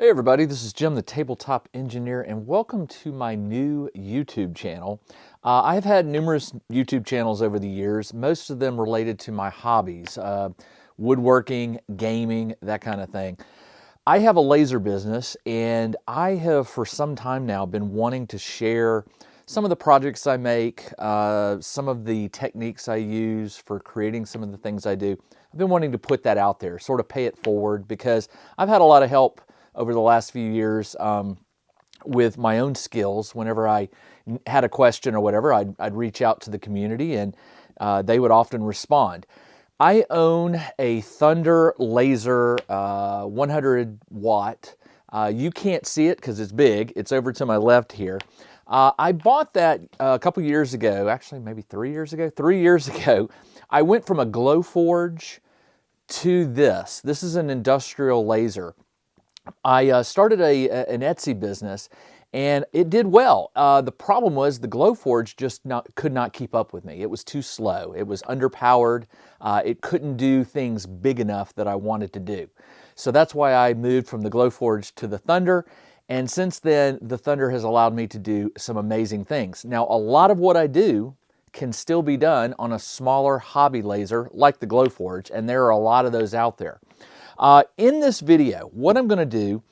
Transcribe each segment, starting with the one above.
Hey everybody, this is Jim the Tabletop Engineer and welcome to my new YouTube channel. I've had numerous YouTube channels over the years, most of them related to my hobbies, woodworking, gaming, that kind of thing. I have a laser business and I have for some time now been wanting to share some of the projects I make, some of the techniques I use for creating some of the things I do. I've been wanting to put that out there, sort of pay it forward, because I've had a lot of help over the last few years with my own skills. Whenever I had a question or whatever, I'd reach out to the community and they would often respond. I own a Thunder Laser 100 watt. You can't see it because it's big. It's over to my left here. I bought that a couple years ago, actually maybe 3 years ago. 3 years ago, I went from a Glowforge to this. This is an industrial laser. I started an Etsy business and it did well. The problem was the Glowforge just could not keep up with me. It was too slow. It was underpowered. It couldn't do things big enough that I wanted to do. So that's why I moved from the Glowforge to the Thunder. And since then, the Thunder has allowed me to do some amazing things. Now, a lot of what I do can still be done on a smaller hobby laser like the Glowforge, and there are a lot of those out there. In this video, what I'm going to do,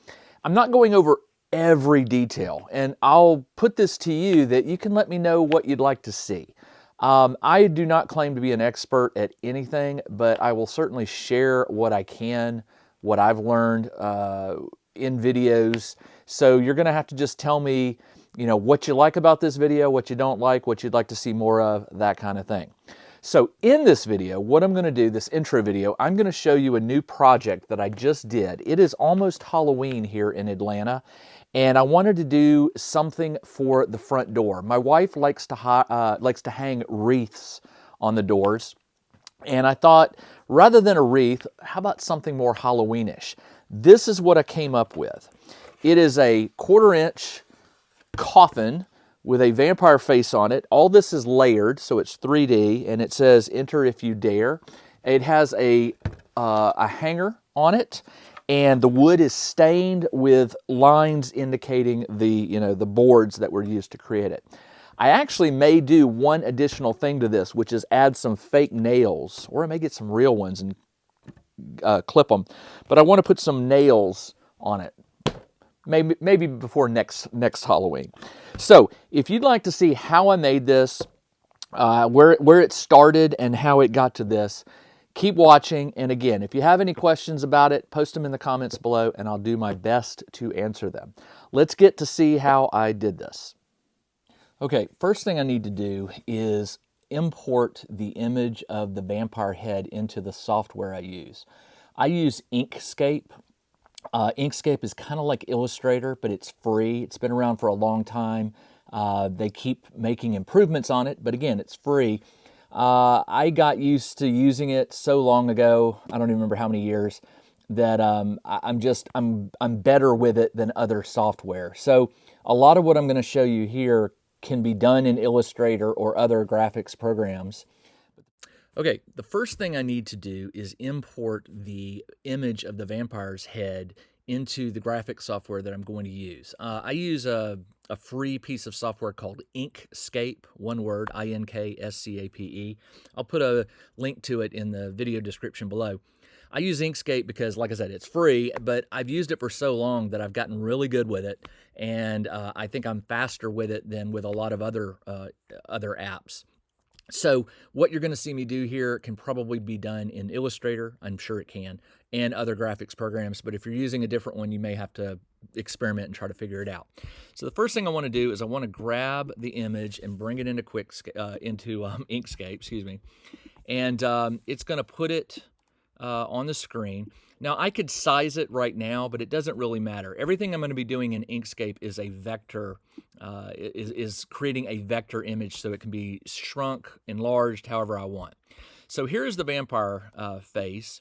I'm not going over every detail, and I'll put this to you that you can let me know what you'd like to see. I do not claim to be an expert at anything, but I will certainly share what I can, what I've learned in videos. So you're going to have to just tell me, what you like about this video, what you don't like, what you'd like to see more of, that kind of thing. So in this video, what I'm going to do, this intro video, I'm going to show you a new project that I just did. It is almost Halloween here in Atlanta, and I wanted to do something for the front door. My wife likes to hang wreaths on the doors, and I thought, rather than a wreath, how about something more Halloweenish? This is what I came up with. It is a 1/4 inch coffin with a vampire face on it. All this is layered, so it's 3D, and it says "Enter if you dare." It has a hanger on it, and the wood is stained with lines indicating the boards that were used to create it. I actually may do one additional thing to this, which is add some fake nails, or I may get some real ones and clip them. But I want to put some nails on it. Maybe before next Halloween. So if you'd like to see how I made this, where it started and how it got to this, keep watching. And again, if you have any questions about it, post them in the comments below and I'll do my best to answer them. Let's get to see how I did this. Okay, first thing I need to do is import the image of the vampire head into the software I use. I use Inkscape. Inkscape is kind of like Illustrator, but it's free. It's been around for a long time. They keep making improvements on it, but again, it's free. I got used to using it so long ago, I don't even remember how many years, that I'm better with it than other software. So a lot of what I'm going to show you here can be done in Illustrator or other graphics programs. Okay, the first thing I need to do is import the image of the vampire's head into the graphics software that I'm going to use. I use a free piece of software called Inkscape, one word, Inkscape. I'll put a link to it in the video description below. I use Inkscape because, like I said, it's free, but I've used it for so long that I've gotten really good with it, and I think I'm faster with it than with a lot of other apps. So what you're going to see me do here can probably be done in Illustrator, I'm sure it can, and other graphics programs. But if you're using a different one, you may have to experiment and try to figure it out. So the first thing I want to do is I want to grab the image and bring it into Inkscape, and it's going to put it on the screen. Now I could size it right now, but it doesn't really matter. Everything I'm going to be doing in Inkscape is a vector, is creating a vector image so it can be shrunk, enlarged, however I want. So here's the vampire face,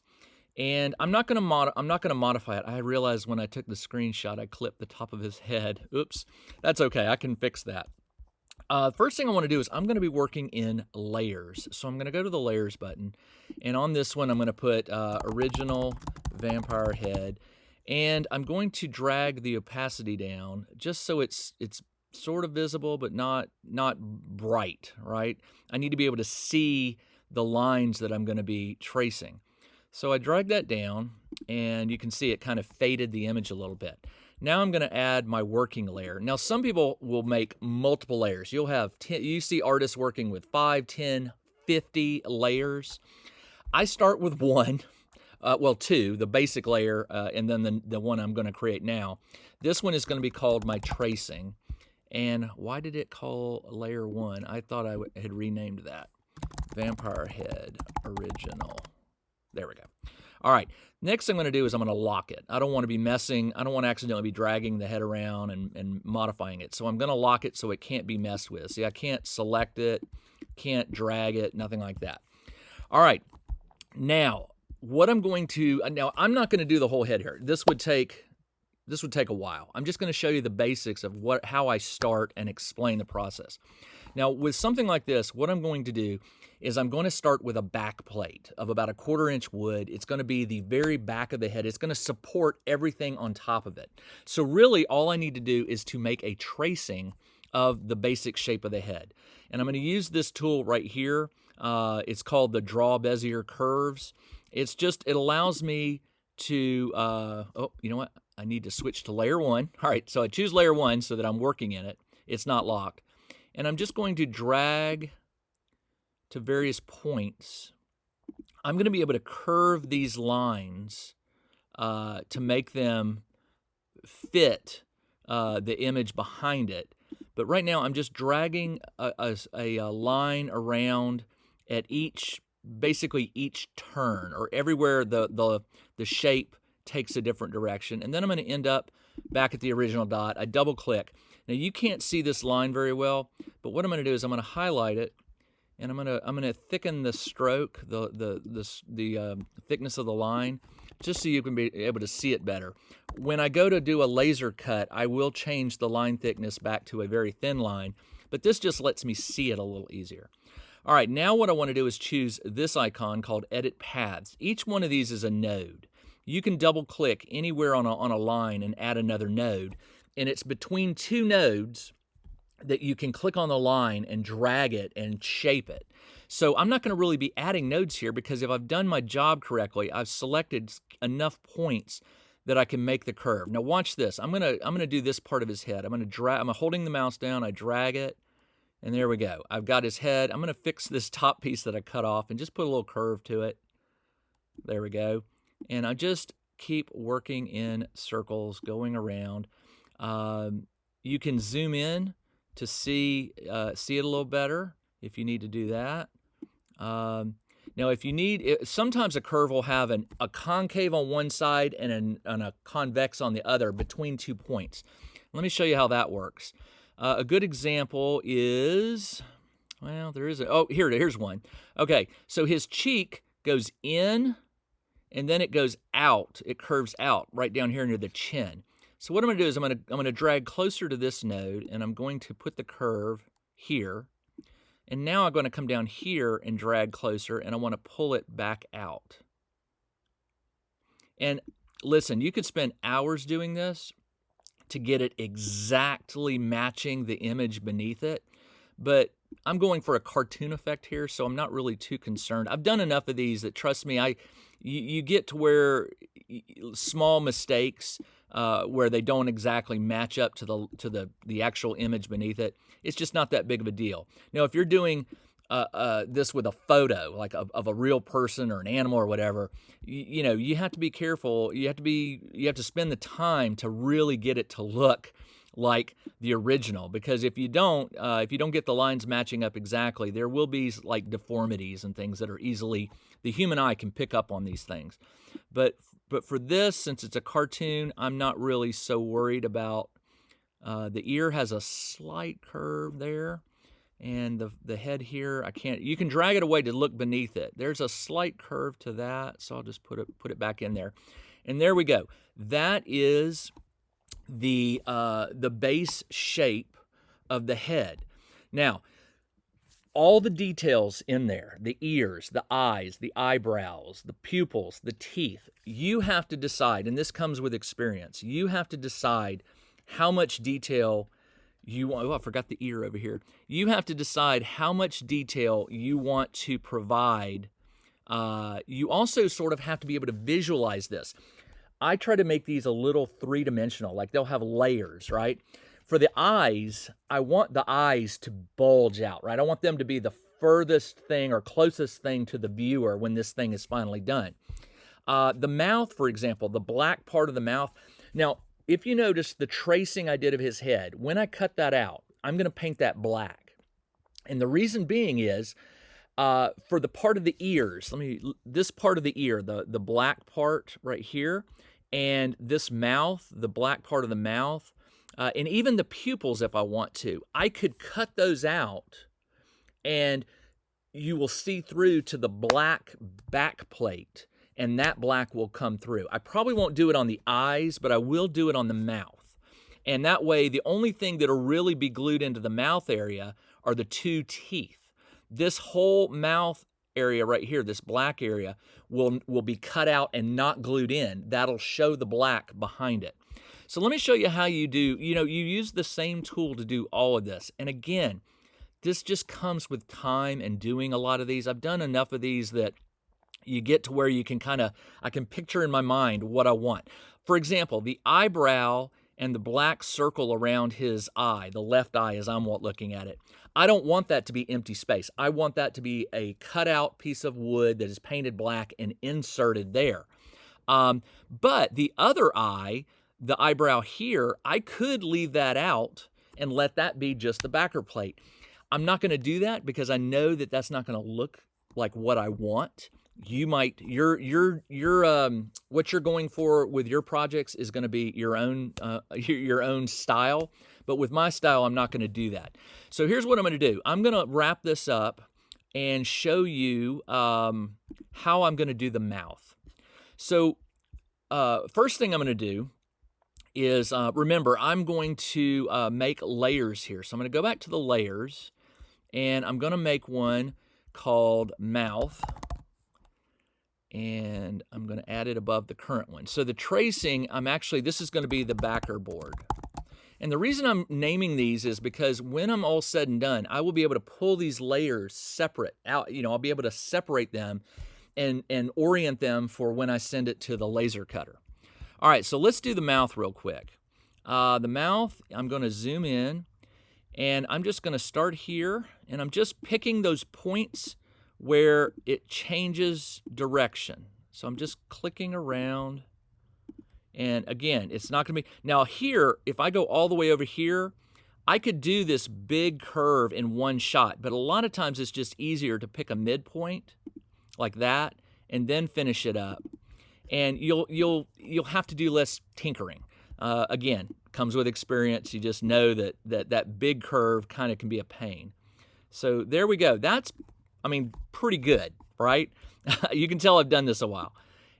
and I'm not going to modify it. I realized when I took the screenshot, I clipped the top of his head. Oops, that's okay. I can fix that. First thing I want to do is I'm going to be working in layers. So I'm going to go to the layers button, and on this one I'm going to put original vampire head, And I'm going to drag the opacity down just so it's sort of visible, but not bright, right? I need to be able to see the lines that I'm going to be tracing. So I drag that down, and you can see it kind of faded the image a little bit. Now I'm going to add my working layer. Now some people will make multiple layers. You'll have you see artists working with 5, 10, 50 layers. I start with one. Well, two, the basic layer, and then the one I'm going to create now. This one is going to be called my tracing. And why did it call layer 1? I thought I had renamed that. Vampire Head Original. There we go. All right, next thing I'm going to do is I'm going to lock it. I don't want to be messing, I don't want to accidentally be dragging the head around and modifying it. So I'm going to lock it so it can't be messed with. See, I can't select it, can't drag it, nothing like that. All right, now what I'm going to, now I'm not going to do the whole head here. This would take a while. I'm just going to show you the basics of how I start and explain the process. Now, with something like this, what I'm going to do is I'm going to start with a back plate of about 1/4 inch wood. It's going to be the very back of the head. It's going to support everything on top of it. So really, all I need to do is to make a tracing of the basic shape of the head. And I'm going to use this tool right here. It's called the Draw Bezier Curves. It allows me to, oh, you know what? I need to switch to layer 1. All right, so I choose layer 1 so that I'm working in it. It's not locked. And I'm just going to drag to various points. I'm going to be able to curve these lines to make them fit the image behind it. But right now I'm just dragging a line around at basically each turn, or everywhere the shape takes a different direction. And then I'm going to end up back at the original dot. I double click. Now you can't see this line very well, but what I'm going to do is I'm going to highlight it, and I'm going to thicken the stroke, the thickness of the line, just so you can be able to see it better. When I go to do a laser cut, I will change the line thickness back to a very thin line, but this just lets me see it a little easier. All right, now what I want to do is choose this icon called Edit Paths. Each one of these is a node. You can double click anywhere on a line and add another node, and it's between two nodes that you can click on the line and drag it and shape it. So I'm not going to really be adding nodes here, because if I've done my job correctly, I've selected enough points that I can make the curve. Now watch this. I'm gonna do this part of his head. I'm holding the mouse down, I drag it, and there we go. I've got his head. I'm gonna fix this top piece that I cut off and just put a little curve to it. There we go. And I just keep working in circles, going around. You can zoom in to see it a little better if you need to do that. Now, if you need, sometimes a curve will have a concave on one side and a convex on the other between 2 points. Let me show you how that works. A good example is, well, here's one. Okay, so his cheek goes in, and then it goes out. It curves out right down here near the chin. So what I'm going to do is I'm going to drag closer to this node, and I'm going to put the curve here. And now I'm going to come down here and drag closer, and I want to pull it back out. And listen, you could spend hours doing this to get it exactly matching the image beneath it, but I'm going for a cartoon effect here, so I'm not really too concerned. I've done enough of these that, trust me, you get to where small mistakes where they don't exactly match up to the actual image beneath it, it's just not that big of a deal. Now, if you're doing this with a photo, like of a real person or an animal or whatever, you have to be careful. You have to spend the time to really get it to look like the original, because if you don't get the lines matching up exactly, there will be like deformities and things that are the human eye can pick up on these things. But for this, since it's a cartoon, I'm not really so worried about. The ear has a slight curve there, and the head here, you can drag it away to look beneath it. There's a slight curve to that, so I'll just put it back in there. And there we go. That is the base shape of the head. Now, all the details in there, the ears, the eyes, the eyebrows, the pupils, the teeth, you have to decide, and this comes with experience, you have to decide how much detail you want. Oh, I forgot the ear over here. You have to decide how much detail you want to provide. You also sort of have to be able to visualize this. I try to make these a little three-dimensional, like they'll have layers, right? For the eyes, I want the eyes to bulge out, right? I want them to be the furthest thing or closest thing to the viewer when this thing is finally done. The mouth, for example, the black part of the mouth. Now, if you notice the tracing I did of his head, when I cut that out, I'm going to paint that black. And the reason being is, for the part of the ears, this part of the ear, the black part right here, and this mouth, the black part of the mouth, and even the pupils if I want to, I could cut those out and you will see through to the black back plate, and that black will come through. I probably won't do it on the eyes, but I will do it on the mouth. And that way, the only thing that'll really be glued into the mouth area are the two teeth. This whole mouth area right here, this black area, will be cut out and not glued in. That'll show the black behind it. So let me show you how you do, you use the same tool to do all of this. And again, this just comes with time and doing a lot of these. I've done enough of these that you get to where you can I can picture in my mind what I want. For example, the eyebrow and the black circle around his eye, the left eye as I'm looking at it, I don't want that to be empty space. I want that to be a cutout piece of wood that is painted black and inserted there. But the other eye, the eyebrow here, I could leave that out and let that be just the backer plate. I'm not going to do that because I know that that's not going to look like what I want. You might, what you're going for with your projects is going to be your own style. But with my style, I'm not going to do that. So here's what I'm going to do. I'm going to wrap this up and show you how I'm going to do the mouth. So first thing I'm going to do is, remember, I'm going to make layers here. So I'm going to go back to the layers, and I'm going to make one called mouth. And I'm going to add it above the current one. So the tracing, this is going to be the backer board. And the reason I'm naming these is because when I'm all said and done, I will be able to pull these layers separate out. I'll be able to separate them and orient them for when I send it to the laser cutter. All right, so let's do the mouth real quick. The mouth, I'm going to zoom in, and I'm just going to start here, and I'm just picking those points where it changes direction. So I'm just clicking around. And again, it's not going to be... Now here, if I go all the way over here, I could do this big curve in one shot, but a lot of times it's just easier to pick a midpoint like that and then finish it up. And you'll have to do less tinkering. Again, comes with experience. You just know that big curve kind of can be a pain. So there we go. That's, pretty good, right? You can tell I've done this a while.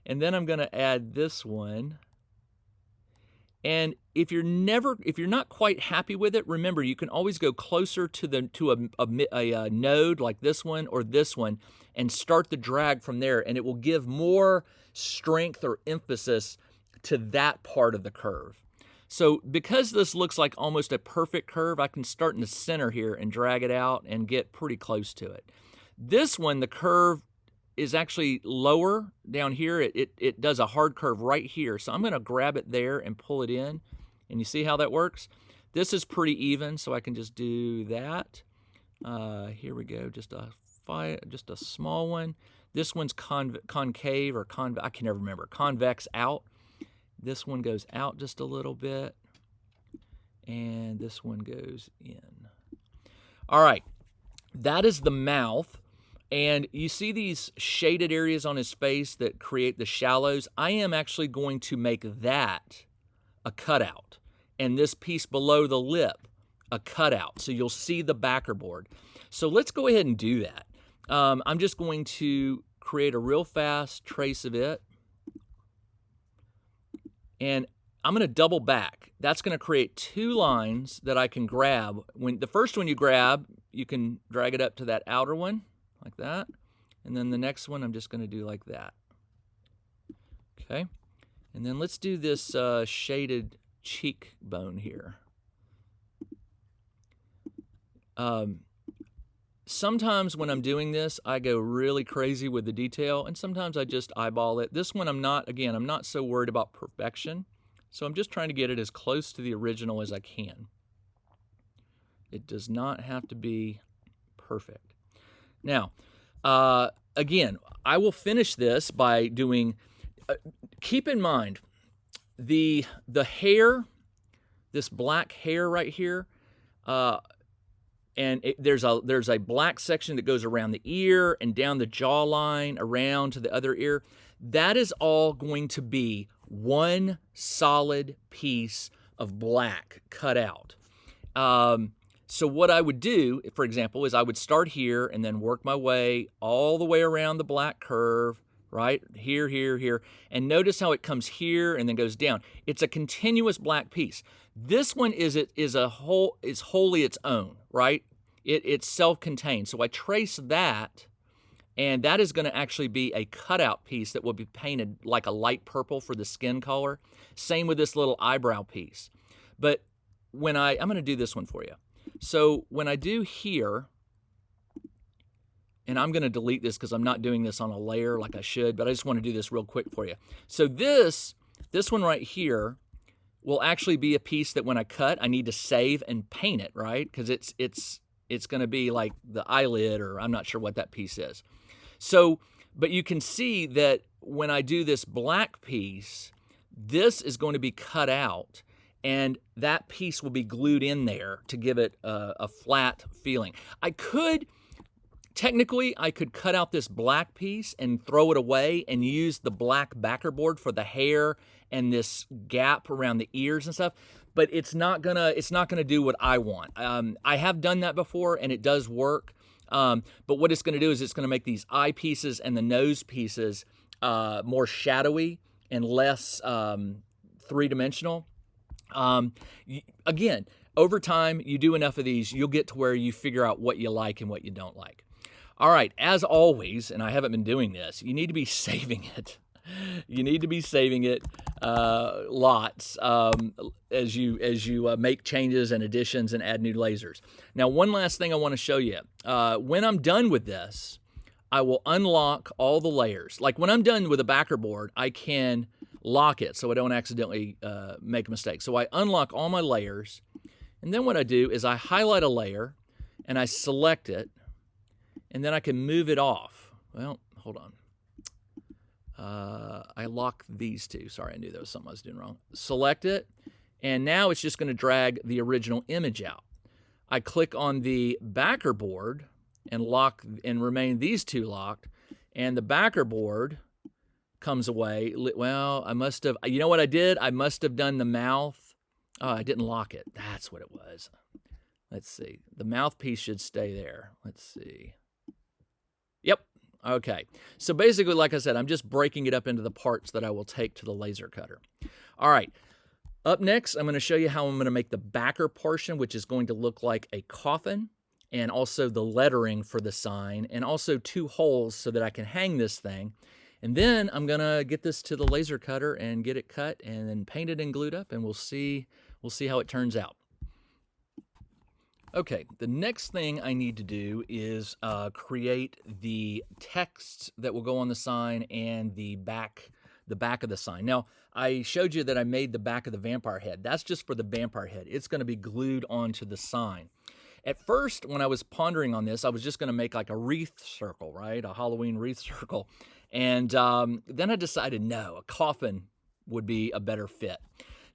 And then I'm going to add this one. And if you're not quite happy with it, remember, you can always go closer to a node like this one or this one and start the drag from there, and it will give more strength or emphasis to that part of the curve. So because this looks like almost a perfect curve, I can start in the center here and drag it out and get pretty close to it. This one, the curve is actually lower down here. It does a hard curve right here. So I'm going to grab it there and pull it in. And you see how that works? This is pretty even, so I can just do that. Here we go, just a small one. This one's concave or I can never remember. Convex out. This one goes out just a little bit. And this one goes in. All right, that is the mouth. And you see these shaded areas on his face that create the shallows? I am actually going to make that a cutout. And this piece below the lip, a cutout. So you'll see the backer board. So let's go ahead and do that. I'm just going to create a real fast trace of it. And I'm going to double back. That's going to create two lines that I can grab. When the first one you grab, you can drag it up to that outer one, like that. And then the next one I'm just going to do like that. Okay. And then let's do this shaded cheekbone here. Sometimes when I'm doing this, I go really crazy with the detail, and sometimes I just eyeball it. This one I'm not so worried about perfection, so I'm just trying to get it as close to the original as I can. It does not have to be perfect. Now, again, I will finish this by doing, keep in mind, the hair, this black hair right here, and there's a black section that goes around the ear and down the jawline, around to the other ear. That is all going to be one solid piece of black cut out. So what I would do, for example, is I would start here and then work my way all the way around the black curve, right? Here, here, here. And notice how it comes here and then goes down. It's a continuous black piece. This one is wholly its own, right? It's self-contained. So I trace that, and that is going to actually be a cutout piece that will be painted like a light purple for the skin color. Same with this little eyebrow piece. But when I'm going to do this one for you. So when I do here, and I'm going to delete this because I'm not doing this on a layer like I should, but I just want to do this real quick for you. So this one right here will actually be a piece that when I cut, I need to save and paint it, right? Because it's going to be like the eyelid, or I'm not sure what that piece is. So, but you can see that when I do this black piece, this is going to be cut out, and that piece will be glued in there to give it a flat feeling. Technically, I could cut out this black piece and throw it away and use the black backer board for the hair and this gap around the ears and stuff, but it's not gonna do what I want. I have done that before, and it does work. But what it's gonna do is it's gonna make these eye pieces and the nose pieces more shadowy and less three-dimensional. Again, over time, you do enough of these, you'll get to where you figure out what you like and what you don't like. All right, as always, and I haven't been doing this, you need to be saving it. You need to be saving it lots as you make changes and additions and add new lasers. Now, one last thing I want to show you. When I'm done with this, I will unlock all the layers. Like when I'm done with a backer board, I can lock it so I don't accidentally make a mistake. So I unlock all my layers, and then what I do is I highlight a layer and I select it, and then I can move it off. Well, hold on. I lock these two. Sorry, I knew there was something I was doing wrong. Select it, and now it's just going to drag the original image out. I click on the backer board and lock and remain these two locked, and the backer board comes away. Well, I must have, you know what I did? I must have done the mouth. Oh, I didn't lock it. That's what it was. Let's see. The mouthpiece should stay there. Let's see. Yep. Okay. So basically, like I said, I'm just breaking it up into the parts that I will take to the laser cutter. All right. Up next, I'm going to show you how I'm going to make the backer portion, which is going to look like a coffin, and also the lettering for the sign, and also two holes so that I can hang this thing. And then I'm going to get this to the laser cutter and get it cut and then painted and glued up, and we'll see how it turns out. Okay, the next thing I need to do is create the text that will go on the sign and the back of the sign. Now, I showed you that I made the back of the vampire head. That's just for the vampire head. It's going to be glued onto the sign. At first, when I was pondering on this, I was just going to make like a wreath circle, right? A Halloween wreath circle. And then I decided, no, a coffin would be a better fit.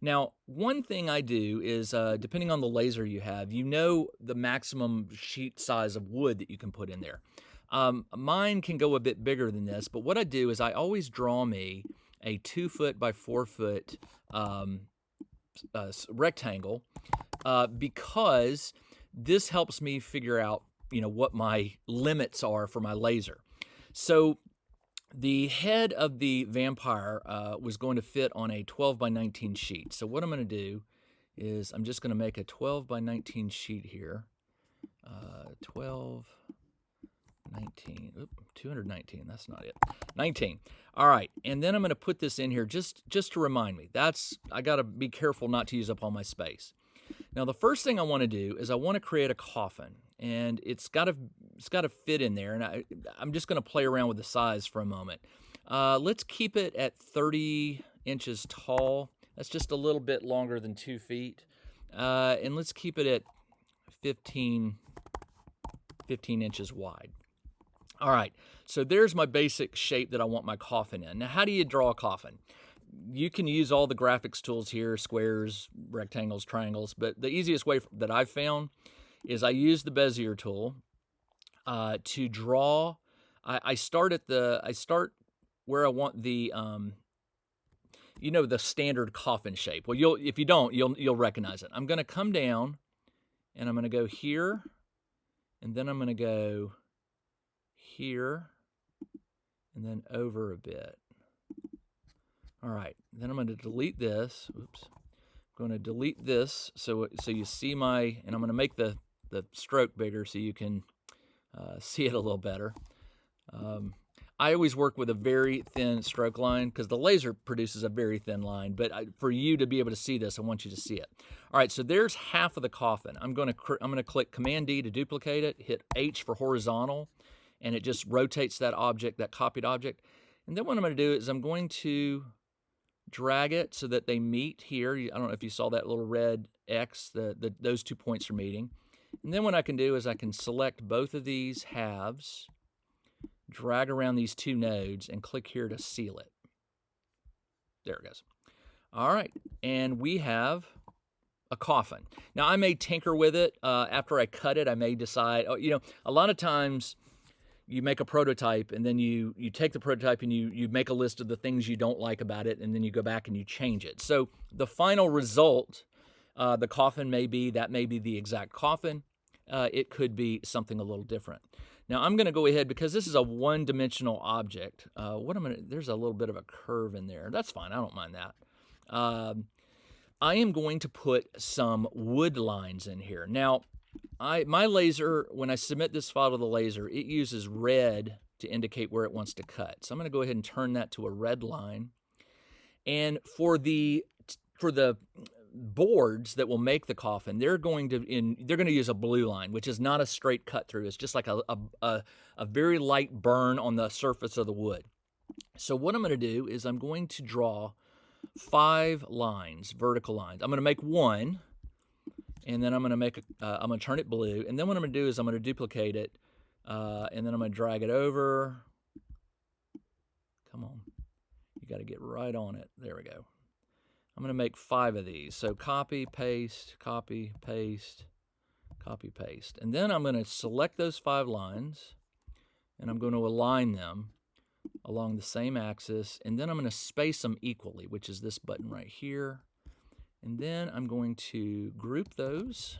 Now, one thing I do is, depending on the laser you have, you know the maximum sheet size of wood that you can put in there. Mine can go a bit bigger than this, but what I do is I always draw me a 2 foot by 4 foot rectangle because this helps me figure out, what my limits are for my laser. So the head of the vampire was going to fit on a 12 by 19 sheet. So what I'm going to do is I'm just going to make a 12 by 19 sheet here. 12, 19, 219, that's not it, 19. All right, and then I'm going to put this in here just to remind me. I got to be careful not to use up all my space. Now, the first thing I want to do is I want to create a coffin, and it's got to fit in there, and I'm just going to play around with the size for a moment. Let's keep it at 30 inches tall. That's just a little bit longer than 2 feet. And let's keep it at 15 inches wide. All right, so there's my basic shape that I want my coffin in. Now, how do you draw a coffin? You can use all the graphics tools here, squares, rectangles, triangles, but the easiest way that I've found is I use the Bezier tool to draw. I start where I want the the standard coffin shape. Well, if you don't, you'll recognize it. I'm going to come down, and I'm going to go here, and then I'm going to go here, and then over a bit. All right, then I'm going to delete this. Oops. I'm going to delete this so you see and I'm going to make the stroke bigger so you can see it a little better. I always work with a very thin stroke line because the laser produces a very thin line, but for you to be able to see this, I want you to see it. All right, so there's half of the coffin. I'm going to click Command D to duplicate it, hit H for horizontal, and it just rotates that object, that copied object. And then what I'm going to do is I'm going to drag it so that they meet here. I don't know if you saw that little red X, those 2 points are meeting. And then what I can do is I can select both of these halves, drag around these 2 nodes, and click here to seal it. There it goes. All right, and we have a coffin. Now, I may tinker with it. After I cut it, I may decide, a lot of times you make a prototype, and then you take the prototype and you make a list of the things you don't like about it, and then you go back and you change it. So the final result, the coffin may be the exact coffin. It could be something a little different. Now I'm going to go ahead, because this is a one-dimensional object. There's a little bit of a curve in there. That's fine. I don't mind that. I am going to put some wood lines in here. Now, my laser, when I submit this file to the laser, it uses red to indicate where it wants to cut. So I'm going to go ahead and turn that to a red line. And for the boards that will make the coffin, they're going to use a blue line, which is not a straight cut through. It's just like a very light burn on the surface of the wood. So what I'm going to do is I'm going to draw 5 lines, vertical lines. I'm going to make one, and then I'm going to turn it blue. And then what I'm going to do is I'm going to duplicate it, and then I'm going to drag it over. Come on. You got to get right on it. There we go. I'm going to make 5 of these. So copy, paste, copy, paste, copy, paste. And then I'm going to select those 5 lines, and I'm going to align them along the same axis. And then I'm going to space them equally, which is this button right here. And then I'm going to group those,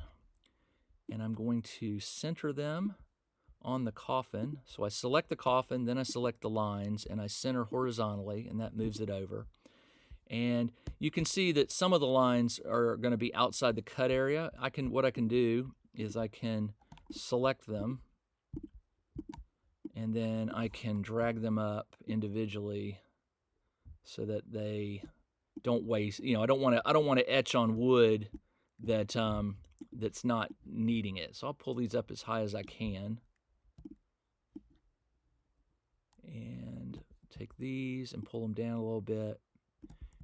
and I'm going to center them on the coffin. So I select the coffin, then I select the lines, and I center horizontally, and that moves it over. And you can see that some of the lines are going to be outside the cut area. What I can do is I can select them, and then I can drag them up individually so that they don't waste. I don't want to etch on wood that's not needing it. So I'll pull these up as high as I can, and take these and pull them down a little bit.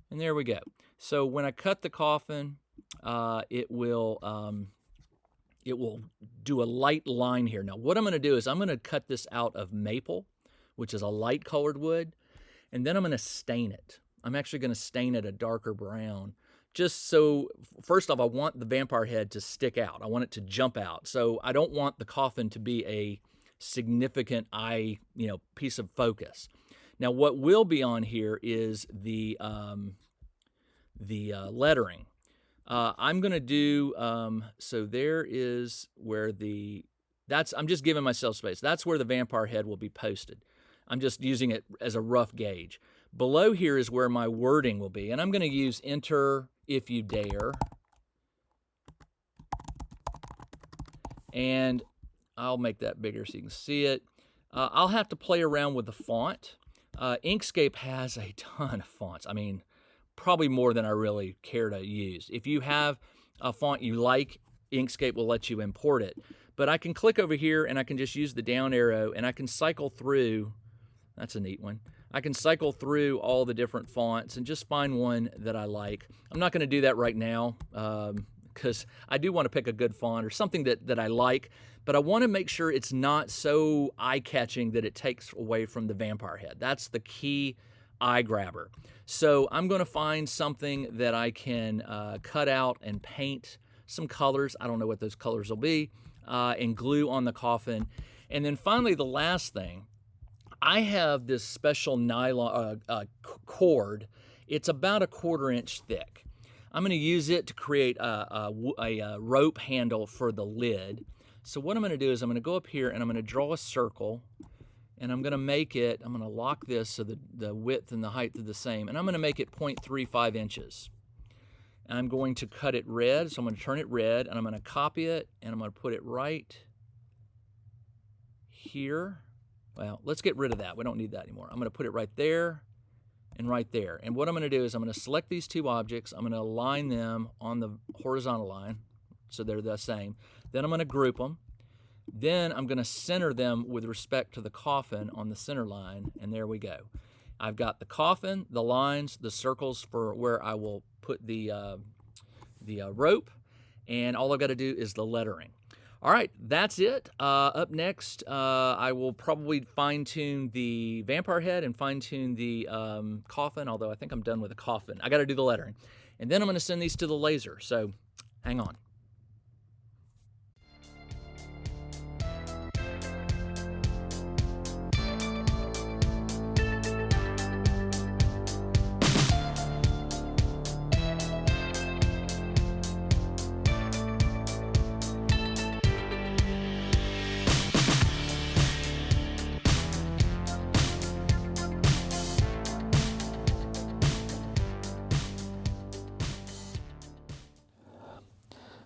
And there we go. So when I cut the coffin, it will do a light line here. Now what I'm going to do is I'm going to cut this out of maple, which is a light colored wood, and then I'm going to stain it. I'm actually going to stain it a darker brown. Just so, first off, I want the vampire head to stick out. I want it to jump out. So I don't want the coffin to be a significant piece of focus. Now, what will be on here is the lettering. I'm going to do, so there is where I'm just giving myself space. That's where the vampire head will be posted. I'm just using it as a rough gauge. Below here is where my wording will be, and I'm going to use enter if you dare. And I'll make that bigger so you can see it. I'll have to play around with the font. Inkscape has a ton of fonts. I mean, probably more than I really care to use. If you have a font you like, Inkscape will let you import it. But I can click over here and I can just use the down arrow and I can cycle through. That's a neat one. I can cycle through all the different fonts and just find one that I like. I'm not going to do that right now because I do want to pick a good font or something that I like, but I want to make sure it's not so eye-catching that it takes away from the vampire head. That's the key eye grabber. So I'm going to find something that I can cut out and paint some colors. I don't know what those colors will be, and glue on the coffin. And then finally, the last thing, I have this special nylon cord. It's about 1/4 inch thick. I'm going to use it to create a rope handle for the lid. So what I'm going to do is I'm going to go up here and I'm going to draw a circle, and I'm going to make it, I'm going to lock this so the width and the height are the same, and I'm going to make it 0.35 inches. And I'm going to cut it red, so I'm going to turn it red, and I'm going to copy it, and I'm going to put it right here. Well, let's get rid of that. We don't need that anymore. I'm going to put it right there and right there. And what I'm going to do is I'm going to select these two objects. I'm going to align them on the horizontal line so they're the same. Then I'm going to group them. Then I'm going to center them with respect to the coffin on the center line, and there we go. I've got the coffin, the lines, the circles for where I will put the rope, and all I've got to do is the lettering. All right, that's it. Up next, I will probably fine-tune the vampire head and fine-tune the coffin, although I think I'm done with the coffin. I got to do the lettering. And then I'm going to send these to the laser, so hang on.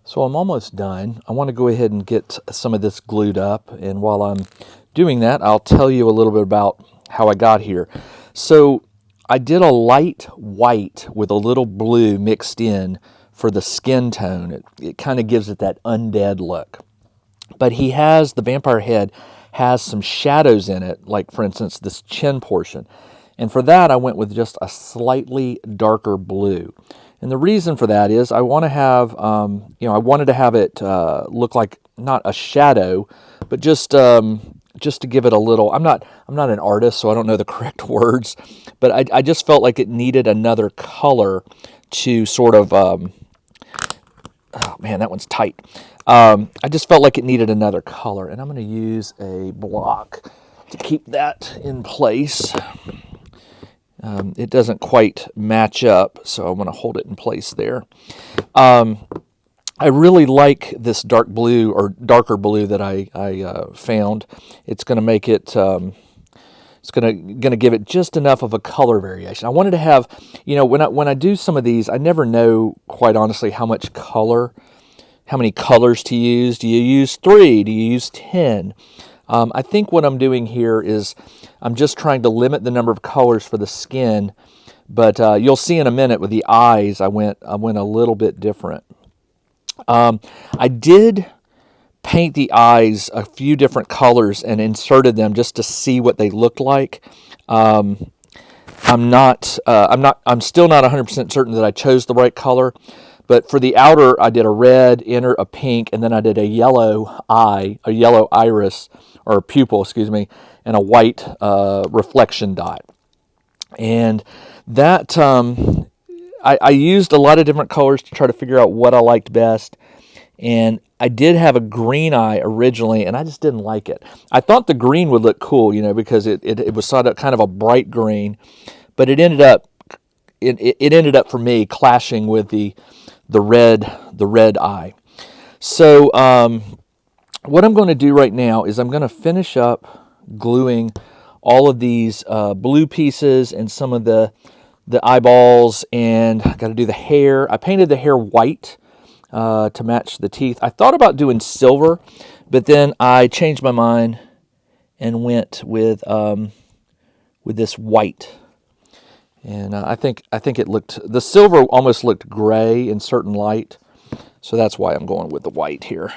So I'm almost done. I want to go ahead and get some of this glued up, and while I'm doing that, I'll tell you a little bit about how I got here. So I did a light white with a little blue mixed in for the skin tone. It kind of gives it that undead look. But the vampire head has some shadows in it, like for instance this chin portion. And for that I went with just a slightly darker blue. And the reason for that is I want to have, I wanted to have it look like not a shadow, but just to give it a little. I'm not an artist, so I don't know the correct words, but I just felt like it needed another color to sort of. Oh man, that one's tight. I just felt like it needed another color, and I'm going to use a block to keep that in place. It doesn't quite match up, so I'm going to hold it in place there. I really like this dark blue or darker blue that I found. It's going to make it. It's going to give it just enough of a color variation. I wanted to have, when I do some of these, I never know quite honestly how many colors to use. Do you use 3? Do you use 10? I think what I'm doing here is I'm just trying to limit the number of colors for the skin, but you'll see in a minute with the eyes I went a little bit different. I did paint the eyes a few different colors and inserted them just to see what they looked like. I'm still not 100% certain that I chose the right color. But for the outer, I did a red, inner a pink, and then I did a yellow iris, or pupil, and a white reflection dot. And that, I used a lot of different colors to try to figure out what I liked best. And I did have a green eye originally, and I just didn't like it. I thought the green would look cool, because it was sort of kind of a bright green, but it ended up for me clashing with the red eye. So what I'm going to do right now is I'm going to finish up gluing all of these blue pieces and some of the eyeballs, and I got to do the hair. I painted the hair white to match the teeth. I thought about doing silver, but then I changed my mind and went with this white. And I think it looked, the silver almost looked gray in certain light, so that's why I'm going with the white here.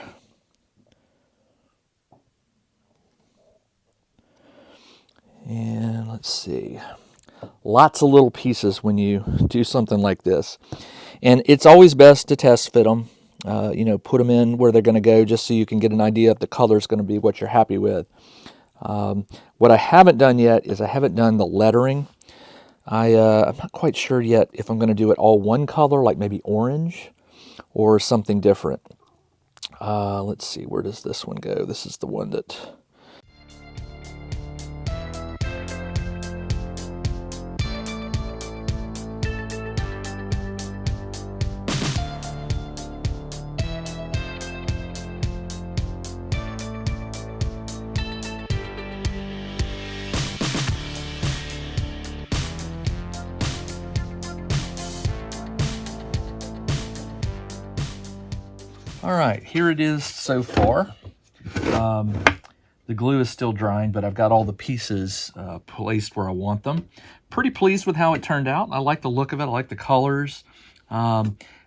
And let's see, lots of little pieces when you do something like this, and it's always best to test fit them. You know, put them in where they're going to go, just so you can get an idea if the color is going to be what you're happy with. What I haven't done yet is I haven't done the lettering. I'm not quite sure yet if I'm going to do it all one color, like maybe orange, or something different. Let's see, where does this one go? This is the one that... All right, here it is so far. The glue is still drying, but I've got all the pieces placed where I want them. Pretty pleased with how it turned out. I like the look of it. I like the colors.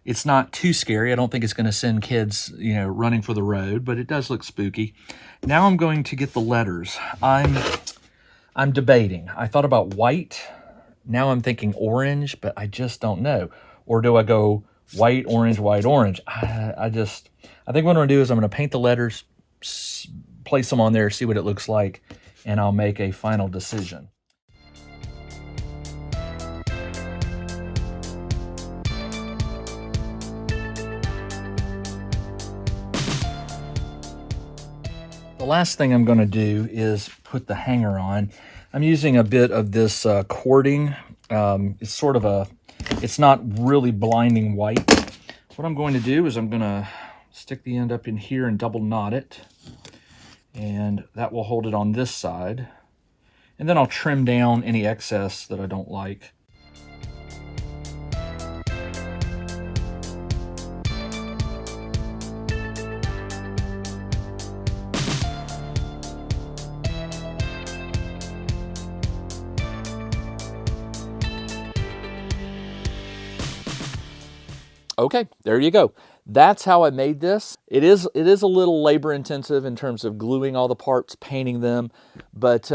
It's not too scary. I don't think it's going to send kids, you know, running for the road, but it does look spooky. Now I'm going to get the letters. I'm debating. I thought about white. Now I'm thinking orange, but I just don't know. Or do I go white, orange, white, orange? I think what I'm going to do is I'm going to paint the letters, place them on there, see what it looks like, and I'll make a final decision. The last thing I'm going to do is put the hanger on. I'm using a bit of this cording. It's sort of it's not really blinding white. What I'm going to do is I'm going to stick the end up in here and double knot it, and that will hold it on this side. And then I'll trim down any excess that I don't like. Okay, there you go. That's how I made this. It is a little labor intensive in terms of gluing all the parts, painting them, but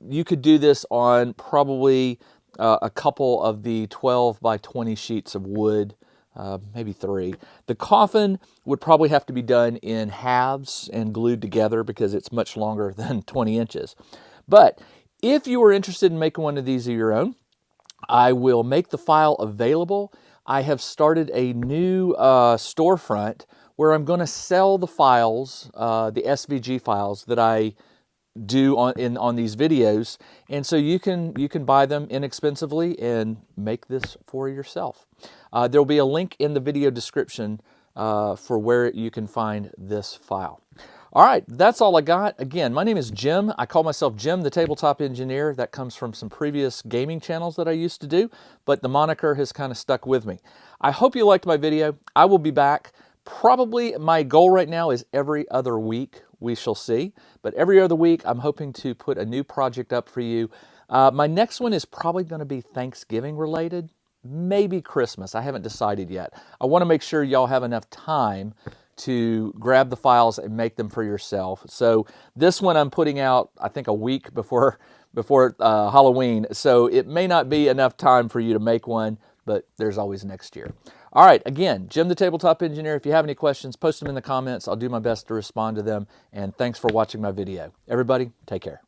you could do this on probably a couple of the 12 by 20 sheets of wood, maybe 3. The coffin would probably have to be done in halves and glued together because it's much longer than 20 inches. But if you were interested in making one of these of your own, I will make the file available. I have started a new storefront where I'm going to sell the files, the SVG files that I do on these videos, and so you can buy them inexpensively and make this for yourself. There will be a link in the video description for where you can find this file. All right, that's all I got. Again, my name is Jim. I call myself Jim the Tabletop Engineer. That comes from some previous gaming channels that I used to do, but the moniker has kind of stuck with me. I hope you liked my video. I will be back. Probably my goal right now is every other week. We shall see. But every other week, I'm hoping to put a new project up for you. My next one is probably going to be Thanksgiving related, maybe Christmas. I haven't decided yet. I want to make sure y'all have enough time to grab the files and make them for yourself. So this one I'm putting out, I think, a week before Halloween. So it may not be enough time for you to make one, but there's always next year. All right, again, Jim the Tabletop Engineer. If you have any questions, post them in the comments. I'll do my best to respond to them. And thanks for watching my video. Everybody, take care.